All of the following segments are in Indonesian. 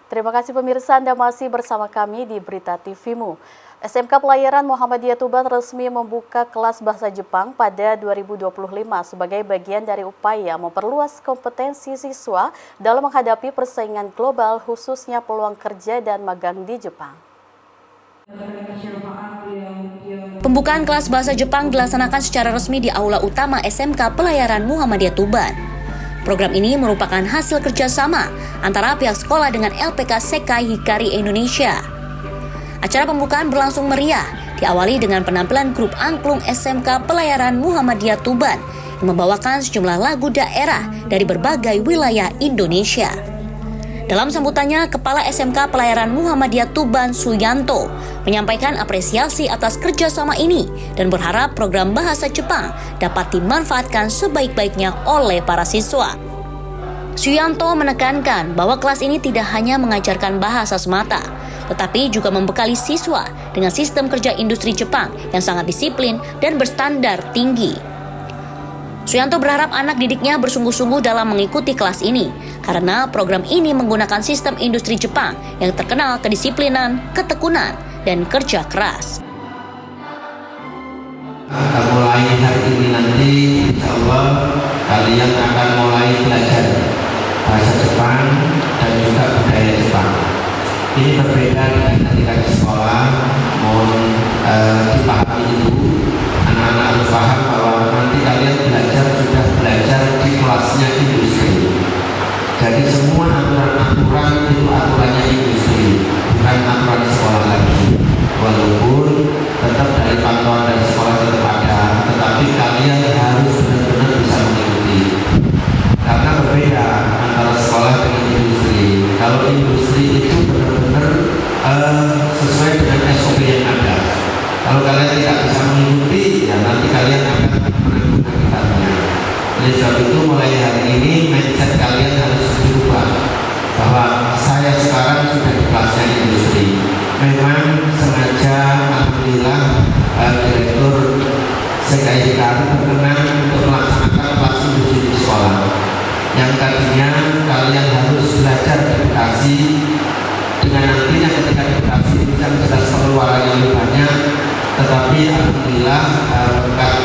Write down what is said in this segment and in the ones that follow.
Terima kasih pemirsa, Anda masih bersama kami di Berita TV-mu. SMK Pelayaran Muhammadiyah Tuban resmi membuka kelas bahasa Jepang pada 2025 sebagai bagian dari upaya memperluas kompetensi siswa dalam menghadapi persaingan global, khususnya peluang kerja dan magang di Jepang. Pembukaan kelas bahasa Jepang dilaksanakan secara resmi di Aula Utama SMK Pelayaran Muhammadiyah Tuban. Program ini merupakan hasil kerjasama antara pihak sekolah dengan LPK Sekai Hikari Indonesia. Acara pembukaan berlangsung meriah, diawali dengan penampilan grup angklung SMK Pelayaran Muhammadiyah Tuban yang membawakan sejumlah lagu daerah dari berbagai wilayah Indonesia. Dalam sambutannya, Kepala SMK Pelayaran Muhammadiyah Tuban Suyanto menyampaikan apresiasi atas kerjasama ini dan berharap program bahasa Jepang dapat dimanfaatkan sebaik-baiknya oleh para siswa. Suyanto menekankan bahwa kelas ini tidak hanya mengajarkan bahasa semata, tetapi juga membekali siswa dengan sistem kerja industri Jepang yang sangat disiplin dan berstandar tinggi. Suyanto berharap anak didiknya bersungguh-sungguh dalam mengikuti kelas ini, karena program ini menggunakan sistem industri Jepang yang terkenal kedisiplinan, ketekunan, dan kerja keras. Mulai hari ini nanti, insya Allah kalian akan mulai belajar bahasa Jepang dan juga budaya Jepang. Ini berbeda dengan ketika di sekolah, mohon dipahami itu. Anak-anak harus paham bahwa nanti kalian sudah belajar di kelasnya industri. Jadi semua aturan-aturan itu aturannya industri, bukan aturan sekolah lagi. Walaupun tetap dari pantauan dari sekolah tetap ada, tetapi kalian harus benar-benar bisa mengikuti. Karena berbeda antara sekolah dengan industri. Kalau industri itu benar-benar sesuai dengan SOP yang ada. Kalau kalian tidak bisa mengikuti, ya nanti kalian akan menanggung akibatnya. Oleh sebab itu mulai hari ini mindset kalian harus dirubah, bahwa saya sekarang sudah di kelasnya industri. Memang sengaja alhamdulillah Direktur Sekai Hikari berkenan untuk melaksanakan kelas industri di sekolah. Yang tadinya kalian harus belajar di Bekasi, dengan nantinya ketika di Bekasi bisa menjelas pengeluaran yang lebih banyak, tetapi alhamdulillah berkat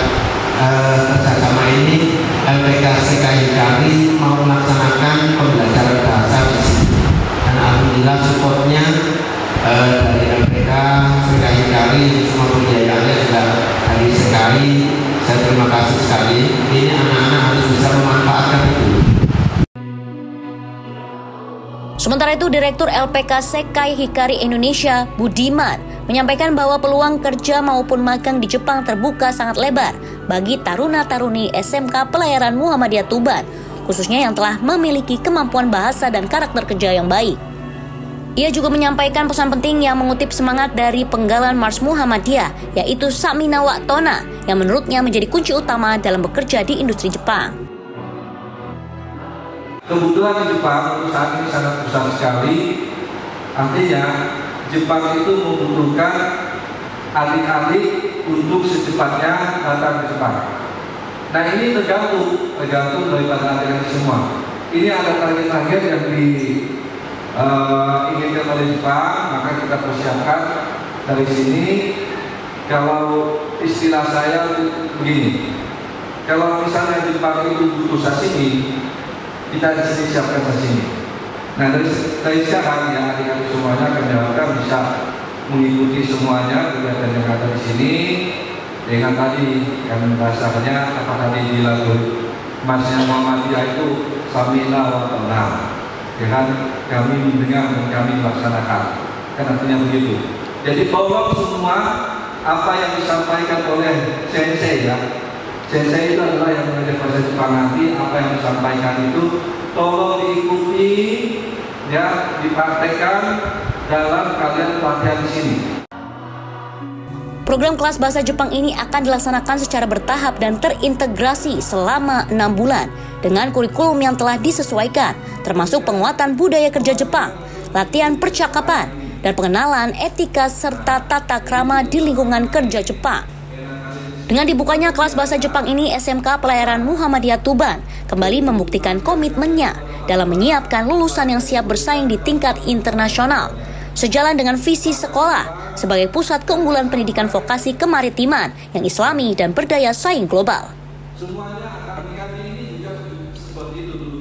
kerjasama ini LPK Sekai Hikari mau melaksanakan pembelajaran bahasa di sini, dan alhamdulillah supportnya dari LPK Sekai Hikari, semua pembiayaannya juga dari Sekai. Saya terima kasih sekali. Ini anak-anak harus bisa memanfaatkan itu. Sementara itu, Direktur LPK Sekai Hikari Indonesia, Budiman, menyampaikan bahwa peluang kerja maupun magang di Jepang terbuka sangat lebar bagi taruna-taruni SMK Pelayaran Muhammadiyah Tuban, khususnya yang telah memiliki kemampuan bahasa dan karakter kerja yang baik. Ia juga menyampaikan pesan penting yang mengutip semangat dari penggalan Mars Muhammadiyah, yaitu Saminawa Tona, yang menurutnya menjadi kunci utama dalam bekerja di industri Jepang. Kebutuhan di Jepang untuk saat ini sangat besar sekali. Artinya Jepang itu membutuhkan adik-adik untuk secepatnya datang ke Jepang. Nah ini tergantung daripada adik-adik semua. Ini ada target-target yang diinginkan oleh Jepang, maka kita persiapkan dari sini. Kalau istilah saya begini, kalau misalnya Jepang itu butuh sashimi, kita di sini siapkan sashimi. Nah dari sekarang ya adik-adik semuanya akan diharapkan bisa mengikuti semuanya kegiatan yang ada di sini dengan tadi yang bahasanya apa tadi di lagu Masnya Muhammadiyah itu Samina wa Tona, dengan kami mendengar dan kami melaksanakan, kan artinya begitu. Jadi tolong semua apa yang disampaikan oleh sensei ya. Sensei itu adalah yang mengajar bahasa Jepang nanti, apa yang disampaikan itu tolong diikuti, ya, dipraktekkan dalam kalian pelatihan di sini. Program kelas bahasa Jepang ini akan dilaksanakan secara bertahap dan terintegrasi selama 6 bulan dengan kurikulum yang telah disesuaikan, termasuk penguatan budaya kerja Jepang, latihan percakapan, dan pengenalan etika serta tata krama di lingkungan kerja Jepang. Dengan dibukanya kelas bahasa Jepang ini, SMK Pelayaran Muhammadiyah Tuban kembali membuktikan komitmennya dalam menyiapkan lulusan yang siap bersaing di tingkat internasional, sejalan dengan visi sekolah sebagai pusat keunggulan pendidikan vokasi kemaritiman yang islami dan berdaya saing global.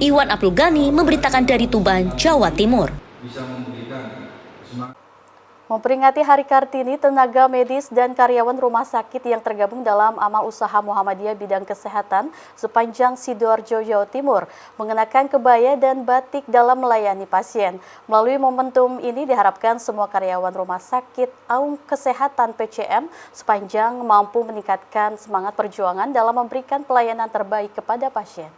Iwan Abdul Ghani memberitakan dari Tuban, Jawa Timur. Memperingati Hari Kartini, tenaga medis dan karyawan rumah sakit yang tergabung dalam amal usaha Muhammadiyah bidang kesehatan sepanjang Sidoarjo, Jawa Timur mengenakan kebaya dan batik dalam melayani pasien. Melalui momentum ini diharapkan semua karyawan rumah sakit Aum Kesehatan PCM sepanjang mampu meningkatkan semangat perjuangan dalam memberikan pelayanan terbaik kepada pasien.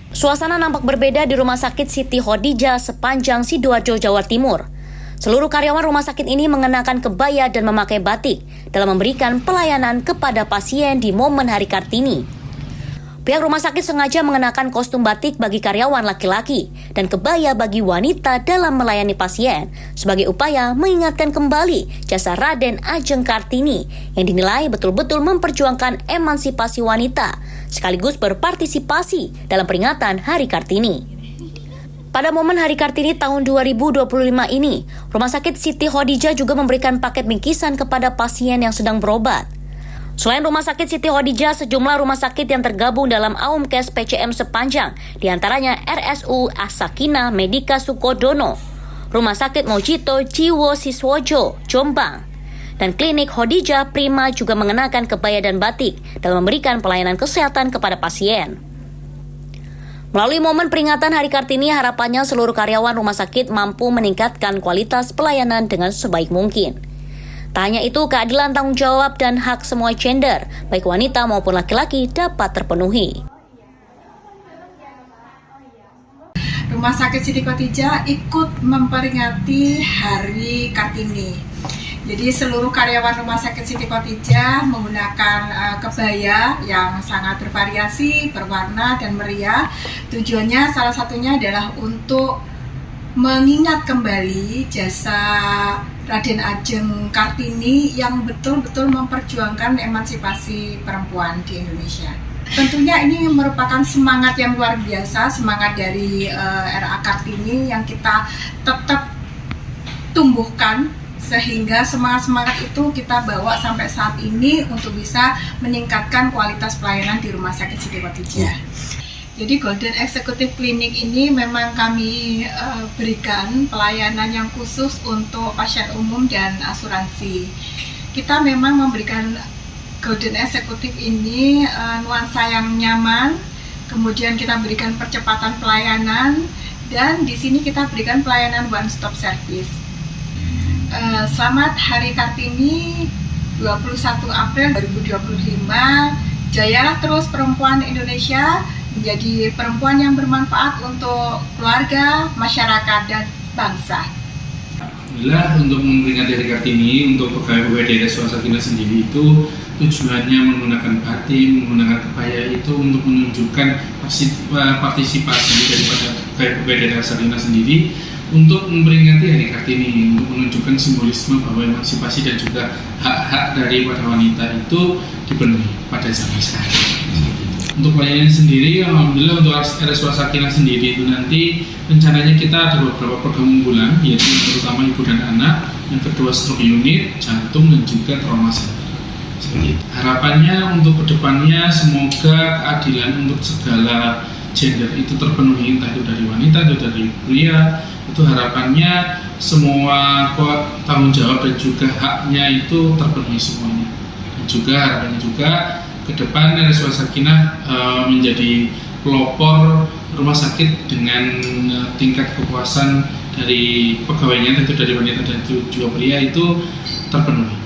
Suasana nampak berbeda di Rumah Sakit Siti Khadijah sepanjang Sidoarjo, Jawa Timur. Seluruh karyawan rumah sakit ini mengenakan kebaya dan memakai batik dalam memberikan pelayanan kepada pasien di momen Hari Kartini. Pihak rumah sakit sengaja mengenakan kostum batik bagi karyawan laki-laki dan kebaya bagi wanita dalam melayani pasien sebagai upaya mengingatkan kembali jasa Raden Ajeng Kartini yang dinilai betul-betul memperjuangkan emansipasi wanita sekaligus berpartisipasi dalam peringatan Hari Kartini. Pada momen Hari Kartini tahun 2025 ini, Rumah Sakit Siti Khadijah juga memberikan paket bingkisan kepada pasien yang sedang berobat. Selain Rumah Sakit Siti Khadijah, sejumlah rumah sakit yang tergabung dalam Aumkes PCM sepanjang, diantaranya RSU As-Sakinah Medika Sukodono, Rumah Sakit Mojito Jiwo Siswojo, Jombang, dan Klinik Khadijah Prima juga mengenakan kebaya dan batik dalam memberikan pelayanan kesehatan kepada pasien. Melalui momen peringatan Hari Kartini, harapannya seluruh karyawan rumah sakit mampu meningkatkan kualitas pelayanan dengan sebaik mungkin. Tak hanya itu, keadilan, tanggung jawab, dan hak semua gender, baik wanita maupun laki-laki, dapat terpenuhi. Rumah Sakit Siti Khadijah ikut memperingati Hari Kartini. Jadi seluruh karyawan Rumah Sakit Siti Khadijah menggunakan kebaya yang sangat bervariasi, berwarna, dan meriah. Tujuannya salah satunya adalah untuk mengingat kembali jasa Raden Ajeng Kartini yang betul-betul memperjuangkan emansipasi perempuan di Indonesia. Tentunya ini merupakan semangat yang luar biasa, semangat dari RA Kartini yang kita tetap tumbuhkan sehingga semangat-semangat itu kita bawa sampai saat ini untuk bisa meningkatkan kualitas pelayanan di Rumah Sakit Siti Khadijah. Jadi Golden Executive Clinic ini memang kami berikan pelayanan yang khusus untuk pasien umum dan asuransi. Kita memang memberikan Golden Executive ini nuansa yang nyaman, kemudian kita berikan percepatan pelayanan, dan di sini kita berikan pelayanan one stop service. Selamat Hari Kartini 21 April 2025. Jayalah terus perempuan Indonesia menjadi perempuan yang bermanfaat untuk keluarga, masyarakat, dan bangsa. Alhamdulillah, untuk memperingati Hari Kartini, untuk pegawai-pegawai di RSU As-Sakinah sendiri itu tujuannya menggunakan batik, menggunakan kebaya itu untuk menunjukkan partisipasi daripada pegawai dari As-Sakinah sendiri untuk memperingati Hari Kartini, untuk menunjukkan simbolisme bahwa emansipasi dan juga hak-hak daripada wanita itu dipenuhi pada zaman sekarang. Untuk pelayanan sendiri, alhamdulillah untuk RSU As-Sakinah sendiri itu nanti rencananya kita ada beberapa program unggulan, yaitu terutama ibu dan anak, yang kedua stroke unit, jantung, dan juga trauma center. Seperti itu. Harapannya untuk kedepannya semoga keadilan untuk segala gender itu terpenuhi, entah itu dari wanita atau dari pria. Itu harapannya semua tanggung jawab dan juga haknya itu terpenuhi semuanya. Dan juga harapannya juga ke depan RSU As-Sakinah menjadi pelopor rumah sakit dengan tingkat kepuasan dari pegawainya, tentu dari wanita dan juga pria itu terpenuhi.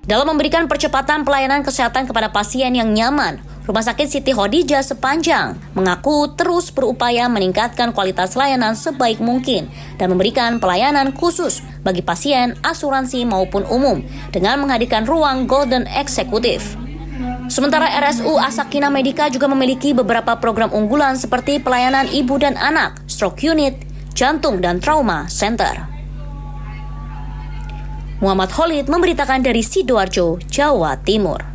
Dalam memberikan percepatan pelayanan kesehatan kepada pasien yang nyaman, Rumah Sakit Siti Khadijah sepanjang mengaku terus berupaya meningkatkan kualitas layanan sebaik mungkin dan memberikan pelayanan khusus bagi pasien asuransi maupun umum dengan menghadirkan ruang Golden Executive. Sementara RSU As-Sakinah Medika juga memiliki beberapa program unggulan seperti pelayanan ibu dan anak, stroke unit, jantung, dan trauma center. Muhammad Khalid memberitakan dari Sidoarjo, Jawa Timur.